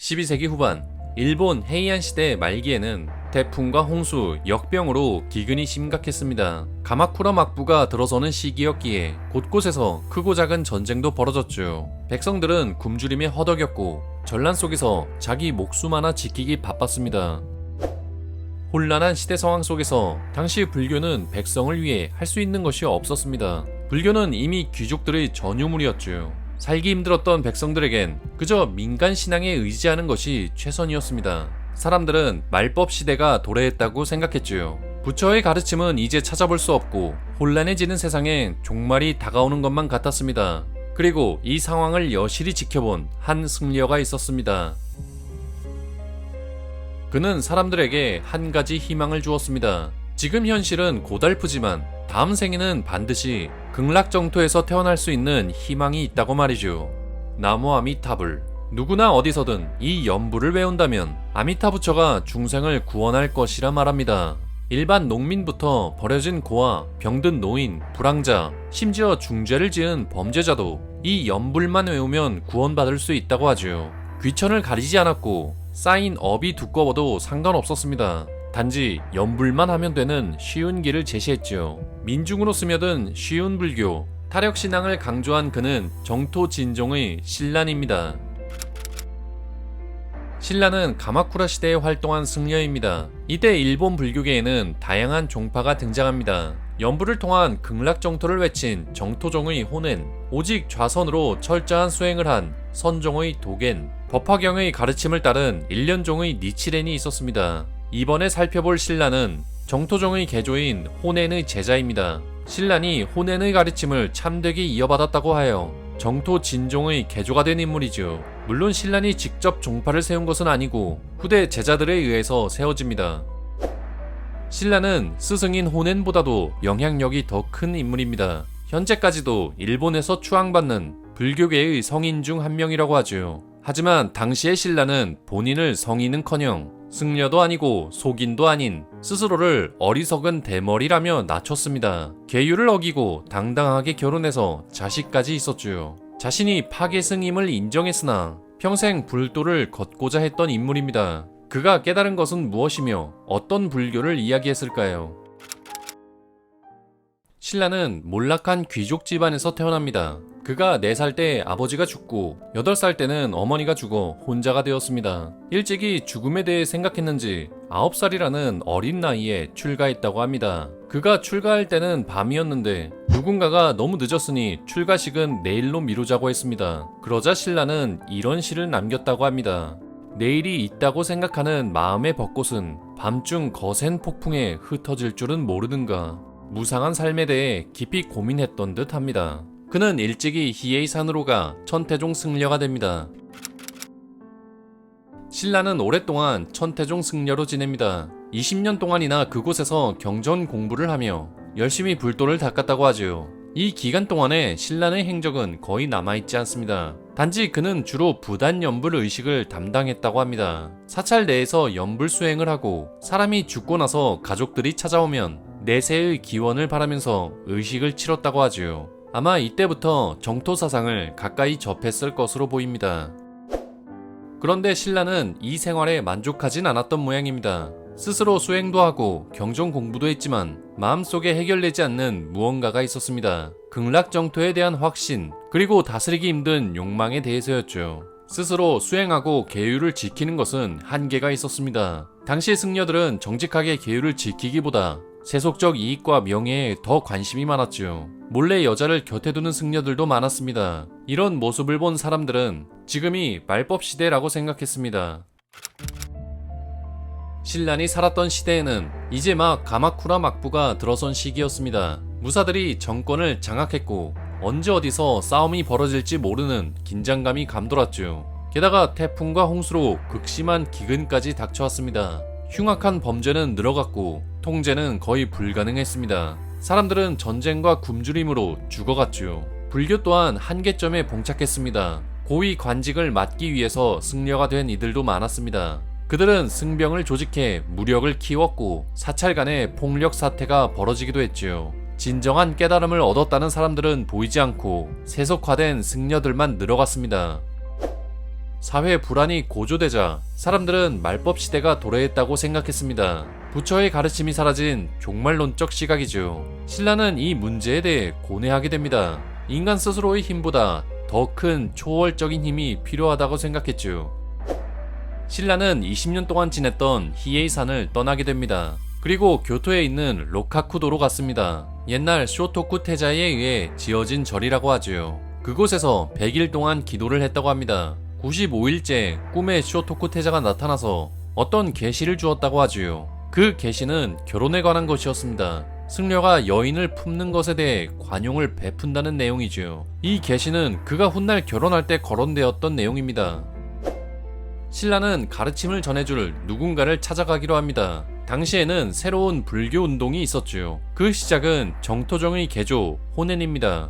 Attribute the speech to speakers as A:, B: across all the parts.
A: 12세기 후반 일본 헤이안 시대 말기에는 태풍과 홍수, 역병으로 기근이 심각했습니다. 가마쿠라 막부가 들어서는 시기였기에 곳곳에서 크고 작은 전쟁도 벌어졌죠. 백성들은 굶주림에 허덕였고 전란 속에서 자기 목숨 하나 지키기 바빴습니다. 혼란한 시대 상황 속에서 당시 불교는 백성을 위해 할 수 있는 것이 없었습니다. 불교는 이미 귀족들의 전유물이었죠. 살기 힘들었던 백성들에겐 그저 민간 신앙에 의지하는 것이 최선이었습니다. 사람들은 말법 시대가 도래했다고 생각했지요. 부처의 가르침은 이제 찾아볼 수 없고 혼란해지는 세상엔 종말이 다가오는 것만 같았습니다. 그리고 이 상황을 여실히 지켜본 한 승려가 있었습니다. 그는 사람들에게 한 가지 희망을 주었습니다. 지금 현실은 고달프지만 다음 생에는 반드시 극락정토에서 태어날 수 있는 희망이 있다고 말이죠. 나무 아미타불. 누구나 어디서든 이 연부를 외운다면 아미타부처가 중생을 구원할 것이라 말합니다. 일반 농민부터 버려진 고아, 병든 노인, 불황자, 심지어 중죄를 지은 범죄자도 이 연불만 외우면 구원받을 수 있다고 하죠. 귀천을 가리지 않았고 쌓인 업이 두꺼워도 상관없었습니다. 단지 연불만 하면 되는 쉬운 길을 제시했지요. 민중으로 스며든 쉬운 불교, 타력신앙을 강조한 그는 정토 진종의 신란입니다. 신라는 가마쿠라 시대에 활동한 승려입니다. 이때 일본 불교계에는 다양한 종파가 등장합니다. 연부를 통한 극락정토를 외친 정토종의 호넨, 오직 좌선으로 철저한 수행을 한 선종의 도겐, 법화경의 가르침을 따른 일련종의 니치렌이 있었습니다. 이번에 살펴볼 신라는 정토종의 개조인 호넨의 제자입니다. 신란이 호넨의 가르침을 참되게 이어받았다고 하여 정토 진종의 개조가 된 인물이죠. 물론 신란이 직접 종파를 세운 것은 아니고 후대 제자들에 의해서 세워집니다. 신라는 스승인 호넨보다도 영향력이 더 큰 인물입니다. 현재까지도 일본에서 추앙받는 불교계의 성인 중 한 명이라고 하죠. 하지만 당시의 신라는 본인을 성인은커녕 승려도 아니고 속인도 아닌 스스로를 어리석은 대머리라며 낮췄습니다. 계율을 어기고 당당하게 결혼해서 자식까지 있었죠. 자신이 파괴승임을 인정했으나 평생 불도를 걷고자 했던 인물입니다. 그가 깨달은 것은 무엇이며 어떤 불교를 이야기했을까요? 신라는 몰락한 귀족 집안에서 태어납니다. 그가 4살 때 아버지가 죽고 8살 때는 어머니가 죽어 혼자가 되었습니다. 일찍이 죽음에 대해 생각했는지 9살이라는 어린 나이에 출가했다고 합니다. 그가 출가할 때는 밤이었는데 누군가가 너무 늦었으니 출가식은 내일로 미루자고 했습니다. 그러자 신라는 이런 시를 남겼다고 합니다. 내일이 있다고 생각하는 마음의 벚꽃은 밤중 거센 폭풍에 흩어질 줄은 모르는가. 무상한 삶에 대해 깊이 고민했던 듯 합니다. 그는 일찍이 히에이산으로 가 천태종 승려가 됩니다. 신라는 오랫동안 천태종 승려로 지냅니다. 20년 동안이나 그곳에서 경전 공부를 하며 열심히 불도를 닦았다고 하지요. 이 기간 동안에 신라의 행적은 거의 남아있지 않습니다. 단지 그는 주로 부단 연불 의식을 담당했다고 합니다. 사찰 내에서 연불 수행을 하고 사람이 죽고 나서 가족들이 찾아오면 내세의 기원을 바라면서 의식을 치렀다고 하지요. 아마 이때부터 정토 사상을 가까이 접했을 것으로 보입니다. 그런데 신라는 이 생활에 만족하진 않았던 모양입니다. 스스로 수행도 하고 경전 공부도 했지만 마음속에 해결되지 않는 무언가가 있었습니다. 극락정토에 대한 확신, 그리고 다스리기 힘든 욕망에 대해서였죠. 스스로 수행하고 계율을 지키는 것은 한계가 있었습니다. 당시 승려들은 정직하게 계율을 지키기보다 세속적 이익과 명예에 더 관심이 많았죠. 몰래 여자를 곁에 두는 승려들도 많았습니다. 이런 모습을 본 사람들은 지금이 말법 시대라고 생각했습니다. 신란이 살았던 시대에는 이제 막 가마쿠라 막부가 들어선 시기였습니다. 무사들이 정권을 장악했고 언제 어디서 싸움이 벌어질지 모르는 긴장감이 감돌았죠. 게다가 태풍과 홍수로 극심한 기근까지 닥쳐왔습니다. 흉악한 범죄는 늘어갔고 통제는 거의 불가능했습니다. 사람들은 전쟁과 굶주림으로 죽어갔죠. 불교 또한 한계점에 봉착했습니다. 고위 관직을 맡기 위해서 승려가 된 이들도 많았습니다. 그들은 승병을 조직해 무력을 키웠고 사찰 간의 폭력 사태가 벌어지기도 했지요. 진정한 깨달음을 얻었다는 사람들은 보이지 않고 세속화된 승려들만 늘어갔습니다. 사회 불안이 고조되자 사람들은 말법 시대가 도래했다고 생각했습니다. 부처의 가르침이 사라진 종말론적 시각이죠. 신라는 이 문제에 대해 고뇌하게 됩니다. 인간 스스로의 힘보다 더 큰 초월적인 힘이 필요하다고 생각했죠. 신라는 20년 동안 지냈던 히에이산을 떠나게 됩니다. 그리고 교토에 있는 로카쿠도로 갔습니다. 옛날 쇼토쿠 태자에 의해 지어진 절이라고 하죠. 그곳에서 100일 동안 기도를 했다고 합니다. 95일째 꿈에 쇼토쿠 태자가 나타나서 어떤 계시를 주었다고 하지요. 그 계시는 결혼에 관한 것이었습니다. 승려가 여인을 품는 것에 대해 관용을 베푼다는 내용이지요. 이 계시는 그가 훗날 결혼할 때 거론되었던 내용입니다. 신라는 가르침을 전해줄 누군가를 찾아가기로 합니다. 당시에는 새로운 불교 운동이 있었지요. 그 시작은 정토정의 개조 호넨입니다.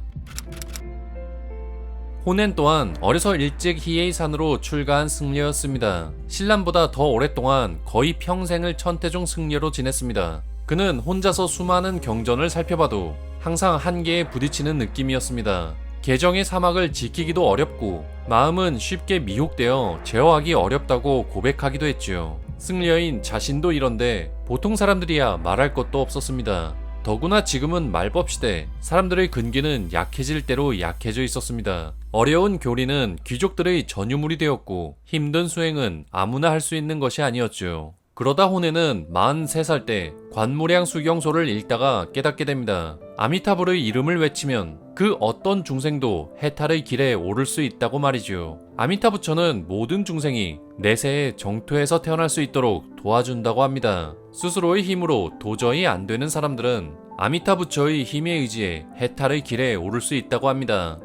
A: 호넨 또한 어려서 일찍 히에이산으로 출가한 승려였습니다. 신라보다 더 오랫동안 거의 평생을 천태종 승려로 지냈습니다. 그는 혼자서 수많은 경전을 살펴봐도 항상 한계에 부딪히는 느낌이었습니다. 개정의 사막을 지키기도 어렵고 마음은 쉽게 미혹되어 제어하기 어렵다고 고백하기도 했지요. 승려인 자신도 이런데 보통 사람들이야 말할 것도 없었습니다. 더구나 지금은 말법시대, 사람들의 근기는 약해질 대로 약해져 있었습니다. 어려운 교리는 귀족들의 전유물이 되었고 힘든 수행은 아무나 할 수 있는 것이 아니었죠. 그러다 호네는 43살 때 관무량 수경소를 읽다가 깨닫게 됩니다. 아미타불의 이름을 외치면 그 어떤 중생도 해탈의 길에 오를 수 있다고 말이죠. 아미타부처는 모든 중생이 내세에 정토에서 태어날 수 있도록 도와준다고 합니다. 스스로의 힘으로 도저히 안 되는 사람들은 아미타부처의 힘에 의지해 해탈의 길에 오를 수 있다고 합니다.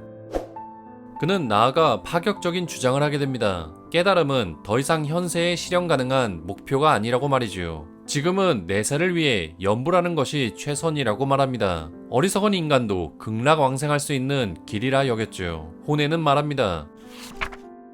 A: 그는 나아가 파격적인 주장을 하게 됩니다. 깨달음은 더 이상 현세에 실현 가능한 목표가 아니라고 말이지요. 지금은 내세를 위해 연불하는 것이 최선이라고 말합니다. 어리석은 인간도 극락왕생할 수 있는 길이라 여겼죠. 호네는 말합니다.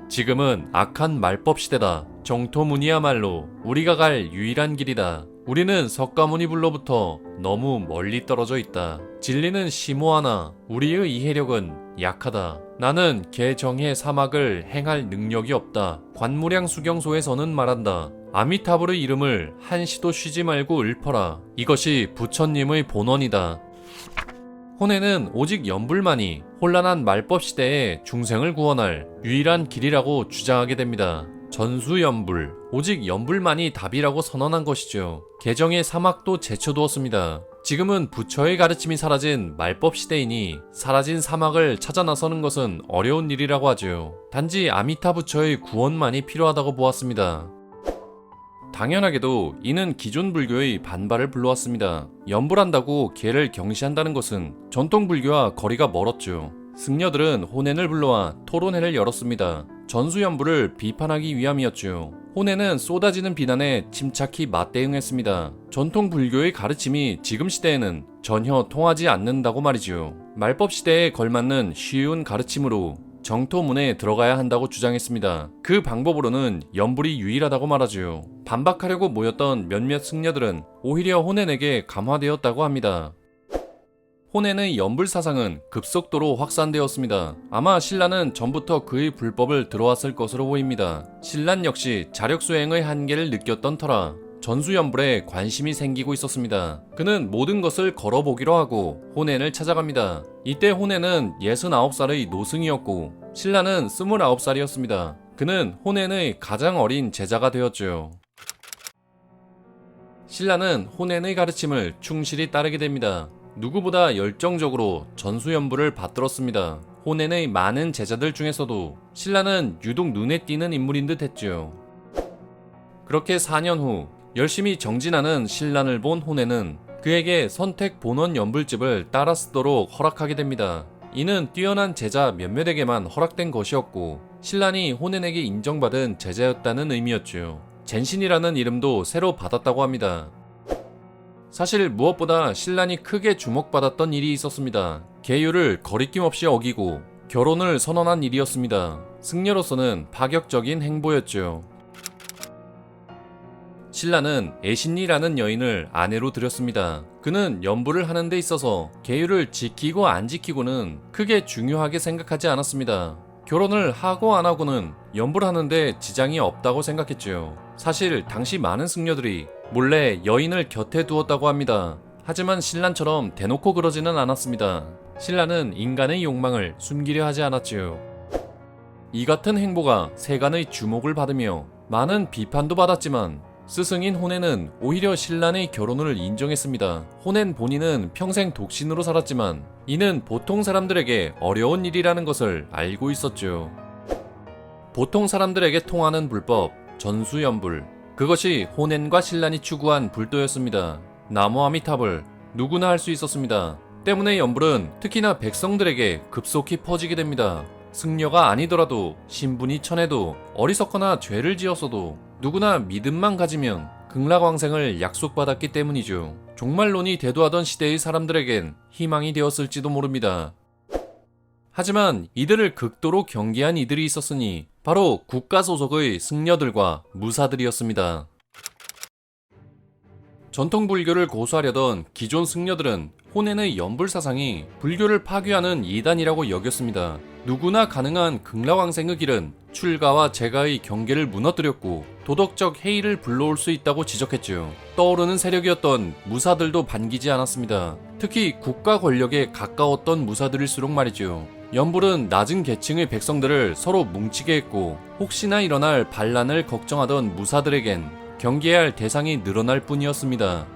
A: 지금은 악한 말법 시대다. 정토문이야말로 우리가 갈 유일한 길이다. 우리는 석가모니불로부터 너무 멀리 떨어져 있다. 진리는 심오하나 우리의 이해력은 약하다. 나는 개정의 사막을 행할 능력이 없다. 관무량 수경소에서는 말한다. 아미타불의 이름을 한시도 쉬지 말고 읊어라. 이것이 부처님의 본원이다. 호네는 오직 연불만이 혼란한 말법 시대에 중생을 구원할 유일한 길이라고 주장하게 됩니다. 전수연불, 오직 연불만이 답이라고 선언한 것이죠. 개정의 사막도 제쳐두었습니다. 지금은 부처의 가르침이 사라진 말법 시대이니 사라진 사막을 찾아 나서는 것은 어려운 일이라고 하죠. 단지 아미타 부처의 구원만이 필요하다고 보았습니다. 당연하게도 이는 기존 불교의 반발을 불러왔습니다. 연불한다고 개를 경시한다는 것은 전통 불교와 거리가 멀었죠. 승려들은 호넨을 불러와 토론회를 열었습니다. 전수연불을 비판하기 위함이었죠. 호넨은 쏟아지는 비난에 침착히 맞대응했습니다. 전통 불교의 가르침이 지금 시대에는 전혀 통하지 않는다고 말이죠. 말법 시대에 걸맞는 쉬운 가르침으로 정토문에 들어가야 한다고 주장했습니다. 그 방법으로는 연불이 유일하다고 말하죠. 반박하려고 모였던 몇몇 승려들은 오히려 호넨에게 감화되었다고 합니다. 호넨의 연불 사상은 급속도로 확산되었습니다. 아마 신라는 전부터 그의 불법을 들어왔을 것으로 보입니다. 신란 역시 자력 수행의 한계를 느꼈던 터라 전수연불에 관심이 생기고 있었습니다. 그는 모든 것을 걸어보기로 하고 호넨을 찾아갑니다. 이때 호넨은 69살의 노승이었고 신라는 29살이었습니다. 그는 호넨의 가장 어린 제자가 되었죠. 신라는 호넨의 가르침을 충실히 따르게 됩니다. 누구보다 열정적으로 전수연불을 받들었습니다. 호넨의 많은 제자들 중에서도 신라는 유독 눈에 띄는 인물인 듯 했죠. 그렇게 4년 후 열심히 정진하는 신란을 본 호넨은 그에게 선택 본원 연불집을 따라 쓰도록 허락하게 됩니다. 이는 뛰어난 제자 몇몇에게만 허락된 것이었고 신란이 호넨에게 인정받은 제자였다는 의미였죠. 젠신이라는 이름도 새로 받았다고 합니다. 사실 무엇보다 신란이 크게 주목받았던 일이 있었습니다. 계율을 거리낌 없이 어기고 결혼을 선언한 일이었습니다. 승려로서는 파격적인 행보였죠. 신라는 애신리라는 여인을 아내로 들였습니다. 그는 연불을 하는 데 있어서 계율을 지키고 안 지키고는 크게 중요하게 생각하지 않았습니다. 결혼을 하고 안 하고는 연불 하는데 지장이 없다고 생각했지요. 사실 당시 많은 승려들이 몰래 여인을 곁에 두었다고 합니다. 하지만 신라처럼 대놓고 그러지는 않았습니다. 신라는 인간의 욕망을 숨기려 하지 않았지요. 이 같은 행보가 세간의 주목을 받으며 많은 비판도 받았지만 스승인 호넨은 오히려 신라의 결혼을 인정했습니다. 호넨 본인은 평생 독신으로 살았지만 이는 보통 사람들에게 어려운 일이라는 것을 알고 있었죠. 보통 사람들에게 통하는 불법, 전수연불. 그것이 호넨과 신라이 추구한 불도였습니다. 나무 아미탑을 누구나 할 수 있었습니다. 때문에 연불은 특히나 백성들에게 급속히 퍼지게 됩니다. 승려가 아니더라도 신분이 천해도 어리석거나 죄를 지었어도 누구나 믿음만 가지면 극락왕생을 약속받았기 때문이죠. 종말론이 대두하던 시대의 사람들에겐 희망이 되었을지도 모릅니다. 하지만 이들을 극도로 경계한 이들이 있었으니 바로 국가 소속의 승려들과 무사들이었습니다. 전통 불교를 고수하려던 기존 승려들은 호넨의 연불 사상이 불교를 파괴하는 이단이라고 여겼습니다. 누구나 가능한 극락왕생의 길은 출가와 재가의 경계를 무너뜨렸고 도덕적 해이를 불러올 수 있다고 지적했죠. 떠오르는 세력이었던 무사들도 반기지 않았습니다. 특히 국가 권력에 가까웠던 무사들일수록 말이죠. 연불은 낮은 계층의 백성들을 서로 뭉치게 했고 혹시나 일어날 반란을 걱정하던 무사들에겐 경계해야 할 대상이 늘어날 뿐이었습니다.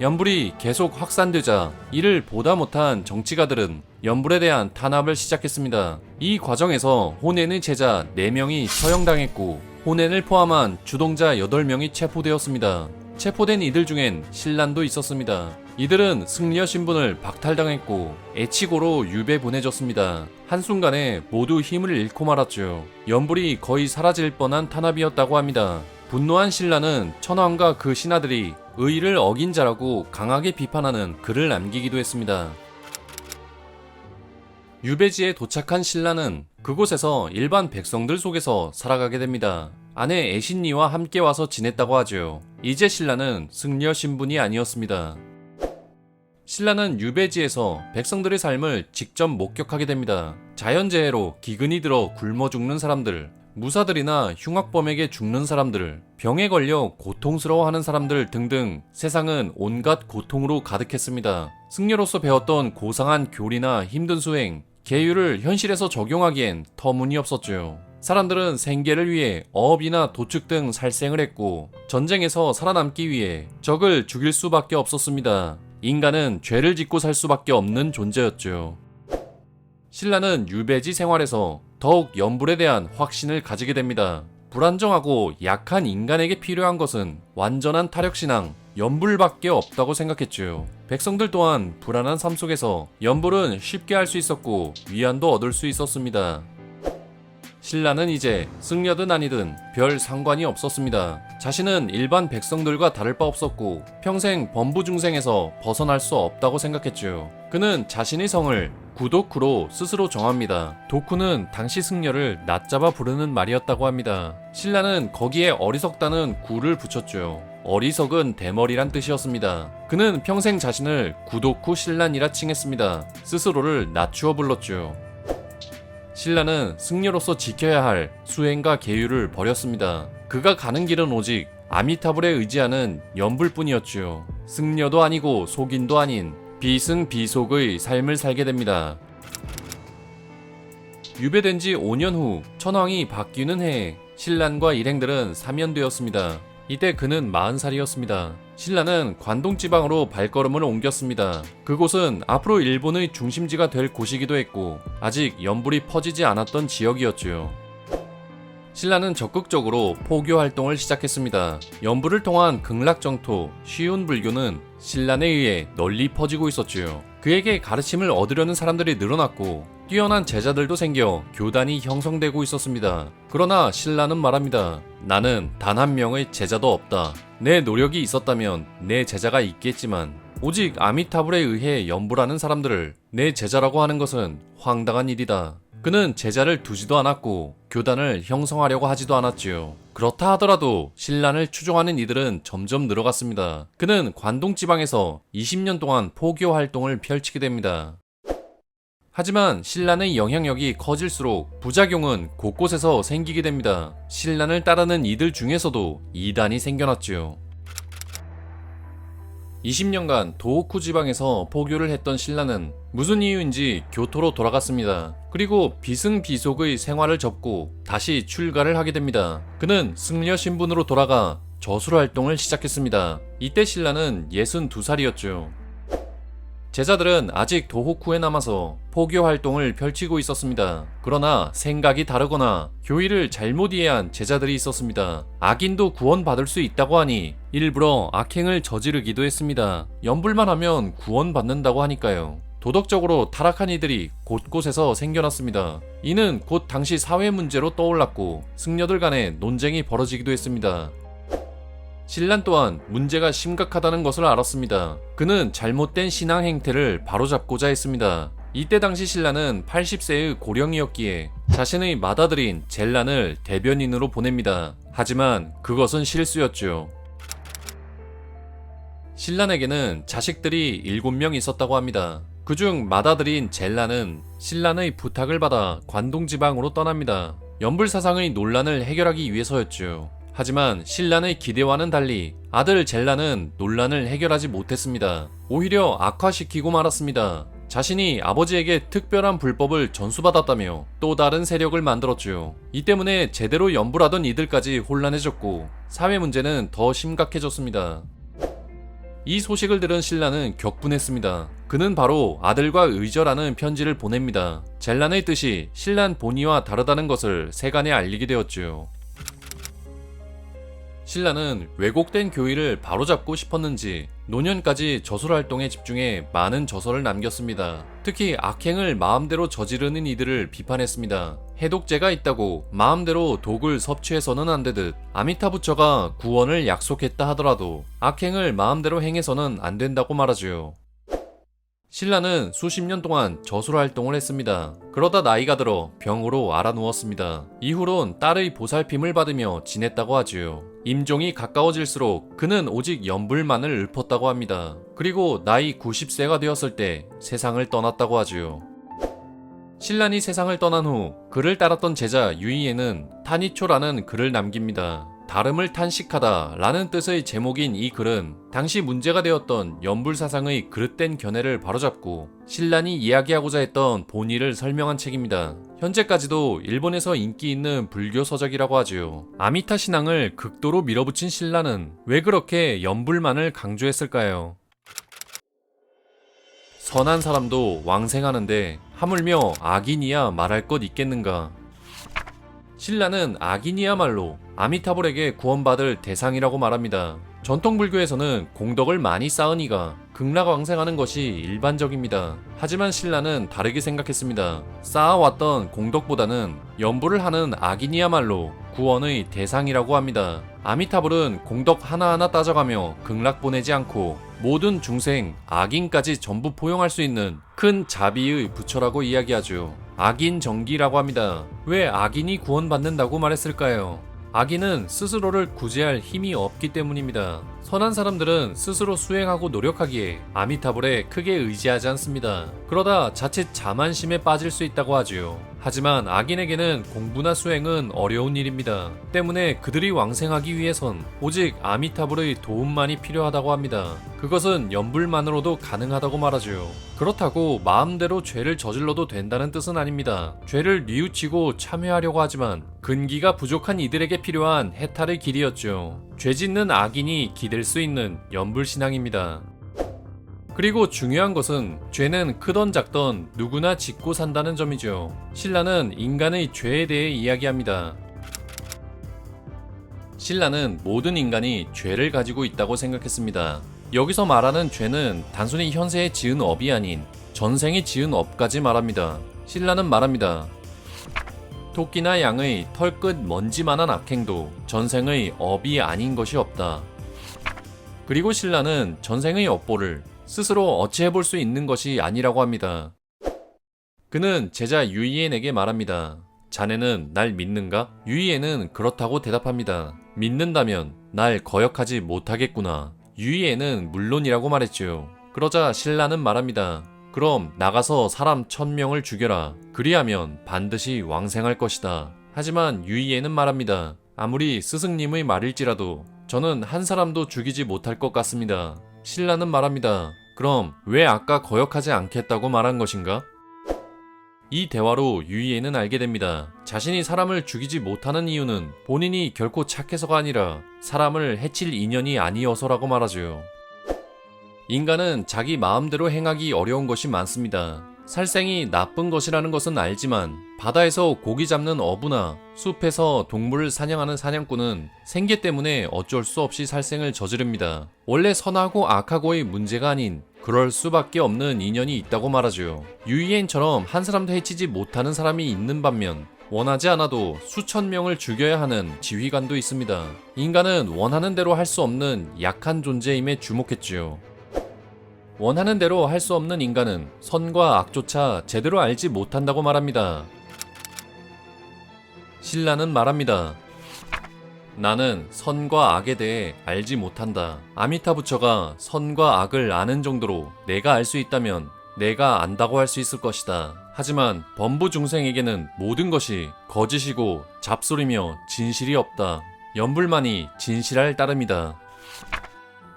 A: 연불이 계속 확산되자 이를 보다 못한 정치가들은 연불에 대한 탄압을 시작했습니다. 이 과정에서 호넨의 제자 4명이 처형당했고 호넨을 포함한 주동자 8명이 체포되었습니다. 체포된 이들 중엔 신란도 있었습니다. 이들은 승려 신분을 박탈당했고 애치고로 유배 보내졌습니다. 한순간에 모두 힘을 잃고 말았죠. 연불이 거의 사라질 뻔한 탄압이었다고 합니다. 분노한 신라는 천황과 그 신하들이 의의를 어긴 자라고 강하게 비판하는 글을 남기기도 했습니다. 유배지에 도착한 신라는 그곳에서 일반 백성들 속에서 살아가게 됩니다. 아내 애신니와 함께 와서 지냈다고 하죠. 이제 신라는 승려 신분이 아니었습니다. 신라는 유배지에서 백성들의 삶을 직접 목격하게 됩니다. 자연재해로 기근이 들어 굶어 죽는 사람들, 무사들이나 흉악범에게 죽는 사람들, 병에 걸려 고통스러워하는 사람들 등등 세상은 온갖 고통으로 가득했습니다. 승려로서 배웠던 고상한 교리나 힘든 수행, 계율을 현실에서 적용하기엔 터무니없었죠. 사람들은 생계를 위해 어업이나 도축 등 살생을 했고 전쟁에서 살아남기 위해 적을 죽일 수밖에 없었습니다. 인간은 죄를 짓고 살 수밖에 없는 존재였죠. 신라는 유배지 생활에서 더욱 연불에 대한 확신을 가지게 됩니다. 불안정하고 약한 인간에게 필요한 것은 완전한 타력신앙, 연불밖에 없다고 생각했죠. 백성들 또한 불안한 삶 속에서 연불은 쉽게 할 수 있었고 위안도 얻을 수 있었습니다. 신라는 이제 승려든 아니든 별 상관이 없었습니다. 자신은 일반 백성들과 다를 바 없었고 평생 범부중생에서 벗어날 수 없다고 생각했죠. 그는 자신의 성을 구도쿠로 스스로 정합니다. 도쿠는 당시 승려를 낮잡아 부르는 말이었다고 합니다. 신라는 거기에 어리석다는 구를 붙였죠. 어리석은 대머리란 뜻이었습니다. 그는 평생 자신을 구도쿠 신란이라 칭했습니다. 스스로를 낮추어 불렀죠. 신라는 승려로서 지켜야 할 수행과 계율을 버렸습니다. 그가 가는 길은 오직 아미타불에 의지하는 연불뿐이었지요. 승려도 아니고 속인도 아닌 비승비속의 삶을 살게 됩니다. 유배된 지 5년 후 천황이 바뀌는 해에 신란과 일행들은 사면되었습니다. 이때 그는 40살이었습니다. 신라는 관동 지방으로 발걸음을 옮겼습니다. 그곳은 앞으로 일본의 중심지가 될 곳이기도 했고 아직 연불이 퍼지지 않았던 지역이었지요. 신라는 적극적으로 포교 활동을 시작했습니다. 연불을 통한 극락정토, 쉬운 불교는 신란에 의해 널리 퍼지고 있었지요. 그에게 가르침을 얻으려는 사람들이 늘어났고 뛰어난 제자들도 생겨 교단이 형성되고 있었습니다. 그러나 신라는 말합니다. 나는 단 한 명의 제자도 없다. 내 노력이 있었다면 내 제자가 있겠지만 오직 아미타불에 의해 연불하는 사람들을 내 제자라고 하는 것은 황당한 일이다. 그는 제자를 두지도 않았고 교단을 형성하려고 하지도 않았지요. 그렇다 하더라도 신란을 추종하는 이들은 점점 늘어갔습니다. 그는 관동 지방에서 20년 동안 포교 활동을 펼치게 됩니다. 하지만 신란의 영향력이 커질수록 부작용은 곳곳에서 생기게 됩니다. 신란을 따르는 이들 중에서도 이단이 생겨났죠. 20년간 도호쿠 지방에서 포교를 했던 신라는 무슨 이유인지 교토로 돌아갔습니다. 그리고 비승비속의 생활을 접고 다시 출가를 하게 됩니다. 그는 승려 신분으로 돌아가 저술 활동을 시작했습니다. 이때 신라는 62살이었죠. 제자들은 아직 도호쿠에 남아서 포교 활동을 펼치고 있었습니다. 그러나 생각이 다르거나 교의를 잘못 이해한 제자들이 있었습니다. 악인도 구원받을 수 있다고 하니 일부러 악행을 저지르기도 했습니다. 연불만 하면 구원받는다고 하니까요. 도덕적으로 타락한 이들이 곳곳에서 생겨났습니다. 이는 곧 당시 사회 문제로 떠올랐고 승려들 간에 논쟁이 벌어지기도 했습니다. 신란 또한 문제가 심각하다는 것을 알았습니다. 그는 잘못된 신앙 행태를 바로잡고자 했습니다. 이때 당시 신라는 80세의 고령이었기에 자신의 맏아들인 젤란을 대변인으로 보냅니다. 하지만 그것은 실수였죠. 신란에게는 자식들이 7명 있었다고 합니다. 그중 맏아들인 젤란은 신란의 부탁을 받아 관동지방으로 떠납니다. 연불사상의 논란을 해결하기 위해서였죠. 하지만 신란의 기대와는 달리 아들 젤란은 논란을 해결하지 못했습니다. 오히려 악화시키고 말았습니다. 자신이 아버지에게 특별한 불법을 전수받았다며 또 다른 세력을 만들었죠. 이 때문에 제대로 연불하던 이들까지 혼란해졌고 사회 문제는 더 심각해졌습니다. 이 소식을 들은 신라는 격분했습니다. 그는 바로 아들과 의절하는 편지를 보냅니다. 젤란의 뜻이 신란 본의와 다르다는 것을 세간에 알리게 되었죠. 신라는 왜곡된 교의를 바로잡고 싶었는지 노년까지 저술활동에 집중해 많은 저서를 남겼습니다. 특히 악행을 마음대로 저지르는 이들을 비판했습니다. 해독제가 있다고 마음대로 독을 섭취해서는 안 되듯 아미타부처가 구원을 약속했다 하더라도 악행을 마음대로 행해서는 안 된다고 말하지요. 신라는 수십 년 동안 저술 활동을 했습니다. 그러다 나이가 들어 병으로 앓아누웠습니다. 이후론 딸의 보살핌을 받으며 지냈다고 하지요. 임종이 가까워질수록 그는 오직 연불만을 읊었다고 합니다. 그리고 나이 90세가 되었을 때 세상을 떠났다고 하지요. 신란이 세상을 떠난 후 그를 따랐던 제자 유이에는 타니초라는 글을 남깁니다. 다름을 탄식하다 라는 뜻의 제목인 이 글은 당시 문제가 되었던 연불사상의 그릇된 견해를 바로잡고 신란이 이야기하고자 했던 본의를 설명한 책입니다. 현재까지도 일본에서 인기 있는 불교 서적이라고 하지요. 아미타 신앙을 극도로 밀어붙인 신라는 왜 그렇게 연불만을 강조했을까요? 선한 사람도 왕생하는데 하물며 악인이야 말할 것 있겠는가? 신라는 악인이야말로 아미타불에게 구원받을 대상이라고 말합니다. 전통 불교에서는 공덕을 많이 쌓은 이가 극락왕생하는 것이 일반적입니다. 하지만 신라는 다르게 생각했습니다. 쌓아왔던 공덕보다는 연불을 하는 악인이야말로 구원의 대상이라고 합니다. 아미타불은 공덕 하나하나 따져가며 극락 보내지 않고 모든 중생, 악인까지 전부 포용할 수 있는 큰 자비의 부처라고 이야기하죠. 악인 정기라고 합니다. 왜 악인이 구원받는다고 말했을까요? 악인은 스스로를 구제할 힘이 없기 때문입니다. 선한 사람들은 스스로 수행하고 노력하기에 아미타불에 크게 의지하지 않습니다. 그러다 자칫 자만심에 빠질 수 있다고 하지요. 하지만 악인에게는 공부나 수행은 어려운 일입니다. 때문에 그들이 왕생하기 위해선 오직 아미타불의 도움만이 필요하다고 합니다. 그것은 연불만으로도 가능하다고 말하죠. 그렇다고 마음대로 죄를 저질러도 된다는 뜻은 아닙니다. 죄를 뉘우치고 참회하려고 하지만 근기가 부족한 이들에게 필요한 해탈의 길이었죠. 죄 짓는 악인이 기댈 수 있는 연불신앙입니다. 그리고 중요한 것은 죄는 크던 작던 누구나 짓고 산다는 점이죠. 신라는 인간의 죄에 대해 이야기합니다. 신라는 모든 인간이 죄를 가지고 있다고 생각했습니다. 여기서 말하는 죄는 단순히 현세에 지은 업이 아닌 전생에 지은 업까지 말합니다. 신라는 말합니다. 토끼나 양의 털끝 먼지만한 악행도 전생의 업이 아닌 것이 없다. 그리고 신라는 전생의 업보를 스스로 어찌해볼 수 있는 것이 아니라고 합니다. 그는 제자 유이엔에게 말합니다. 자네는 날 믿는가? 유이엔은 그렇다고 대답합니다. 믿는다면 날 거역하지 못하겠구나. 유이엔은 물론이라고 말했죠. 그러자 신라는 말합니다. 그럼 나가서 사람 1000명을 죽여라. 그리하면 반드시 왕생할 것이다. 하지만 유이에는 말합니다. 아무리 스승님의 말일지라도 저는 한 사람도 죽이지 못할 것 같습니다. 신라는 말합니다. 그럼 왜 아까 거역하지 않겠다고 말한 것인가? 이 대화로 유이에는 알게 됩니다. 자신이 사람을 죽이지 못하는 이유는 본인이 결코 착해서가 아니라 사람을 해칠 인연이 아니어서라고 말하죠. 인간은 자기 마음대로 행하기 어려운 것이 많습니다. 살생이 나쁜 것이라는 것은 알지만 바다에서 고기 잡는 어부나 숲에서 동물을 사냥하는 사냥꾼은 생계 때문에 어쩔 수 없이 살생을 저지릅니다. 원래 선하고 악하고의 문제가 아닌 그럴 수밖에 없는 인연이 있다고 말하죠. 유이엔처럼 한 사람도 해치지 못하는 사람이 있는 반면 원하지 않아도 수천 명을 죽여야 하는 지휘관도 있습니다. 인간은 원하는 대로 할 수 없는 약한 존재임에 주목했지요. 원하는 대로 할 수 없는 인간은 선과 악조차 제대로 알지 못한다고 말합니다. 신라는 말합니다. 나는 선과 악에 대해 알지 못한다. 아미타 부처가 선과 악을 아는 정도로 내가 알 수 있다면 내가 안다고 할 수 있을 것이다. 하지만 범부 중생에게는 모든 것이 거짓이고 잡소리며 진실이 없다. 연불만이 진실할 따름이다.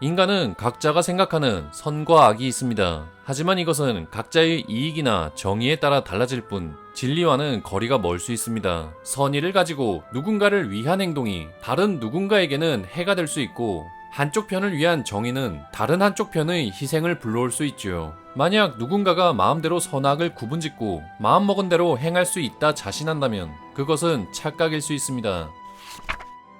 A: 인간은 각자가 생각하는 선과 악이 있습니다. 하지만 이것은 각자의 이익이나 정의에 따라 달라질 뿐 진리와는 거리가 멀 수 있습니다. 선의를 가지고 누군가를 위한 행동이 다른 누군가에게는 해가 될 수 있고 한쪽 편을 위한 정의는 다른 한쪽 편의 희생을 불러올 수 있죠. 만약 누군가가 마음대로 선악을 구분짓고 마음먹은 대로 행할 수 있다 자신한다면 그것은 착각일 수 있습니다.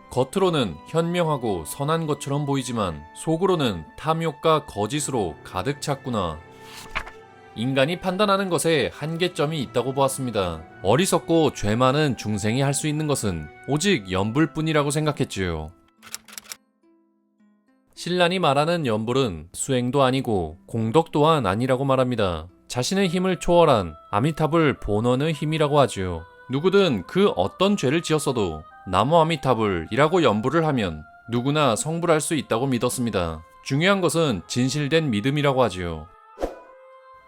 A: 겉으로는 현명하고 선한 것처럼 보이지만 속으로는 탐욕과 거짓으로 가득 찼구나. 인간이 판단하는 것에 한계점이 있다고 보았습니다. 어리석고 죄 많은 중생이 할 수 있는 것은 오직 연불뿐이라고 생각했지요. 신란이 말하는 연불은 수행도 아니고 공덕 또한 아니라고 말합니다. 자신의 힘을 초월한 아미타불 본원의 힘이라고 하지요. 누구든 그 어떤 죄를 지었어도 나무 아미타불이라고 연불을 하면 누구나 성불할 수 있다고 믿었습니다. 중요한 것은 진실된 믿음이라고 하지요.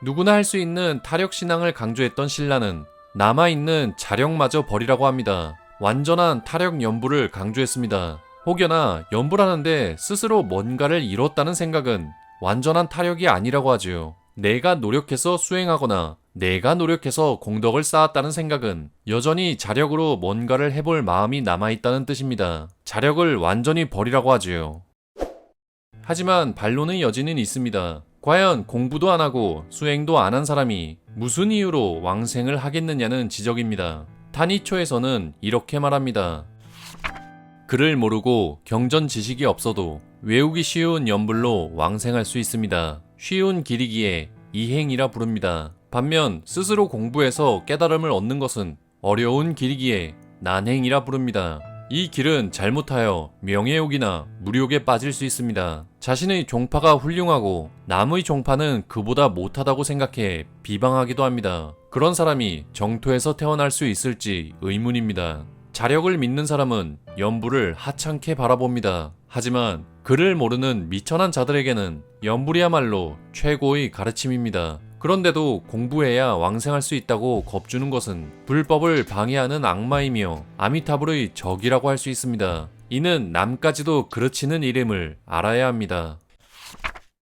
A: 누구나 할 수 있는 타력신앙을 강조했던 신라는 남아있는 자력마저 버리라고 합니다. 완전한 타력 연불을 강조했습니다. 혹여나 연불하는데 스스로 뭔가를 이뤘다는 생각은 완전한 타력이 아니라고 하지요. 내가 노력해서 수행하거나 내가 노력해서 공덕을 쌓았다는 생각은 여전히 자력으로 뭔가를 해볼 마음이 남아있다는 뜻입니다. 자력을 완전히 버리라고 하지요. 하지만 반론의 여지는 있습니다. 과연 공부도 안 하고 수행도 안 한 사람이 무슨 이유로 왕생을 하겠느냐는 지적입니다. 다니초에서는 이렇게 말합니다. 글을 모르고 경전 지식이 없어도 외우기 쉬운 연불로 왕생할 수 있습니다. 쉬운 길이기에 이행이라 부릅니다. 반면 스스로 공부해서 깨달음을 얻는 것은 어려운 길이기에 난행이라 부릅니다. 이 길은 잘못하여 명예욕이나 무욕에 빠질 수 있습니다. 자신의 종파가 훌륭하고 남의 종파는 그보다 못하다고 생각해 비방하기도 합니다. 그런 사람이 정토에서 태어날 수 있을지 의문입니다. 자력을 믿는 사람은 연불을 하찮게 바라봅니다. 하지만 글을 모르는 미천한 자들에게는 연불이야말로 최고의 가르침입니다. 그런데도 공부해야 왕생할 수 있다고 겁주는 것은 불법을 방해하는 악마이며 아미타불의 적이라고 할 수 있습니다. 이는 남까지도 그르치는 이름을 알아야 합니다.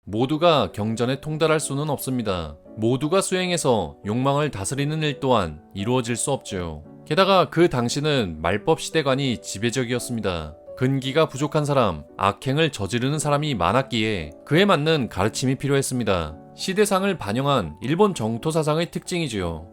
A: 모두가 경전에 통달할 수는 없습니다. 모두가 수행해서 욕망을 다스리는 일 또한 이루어질 수 없죠. 게다가 그 당시는 말법 시대관이 지배적이었습니다. 근기가 부족한 사람, 악행을 저지르는 사람이 많았기에 그에 맞는 가르침이 필요했습니다. 시대상을 반영한 일본 정토 사상의 특징이지요.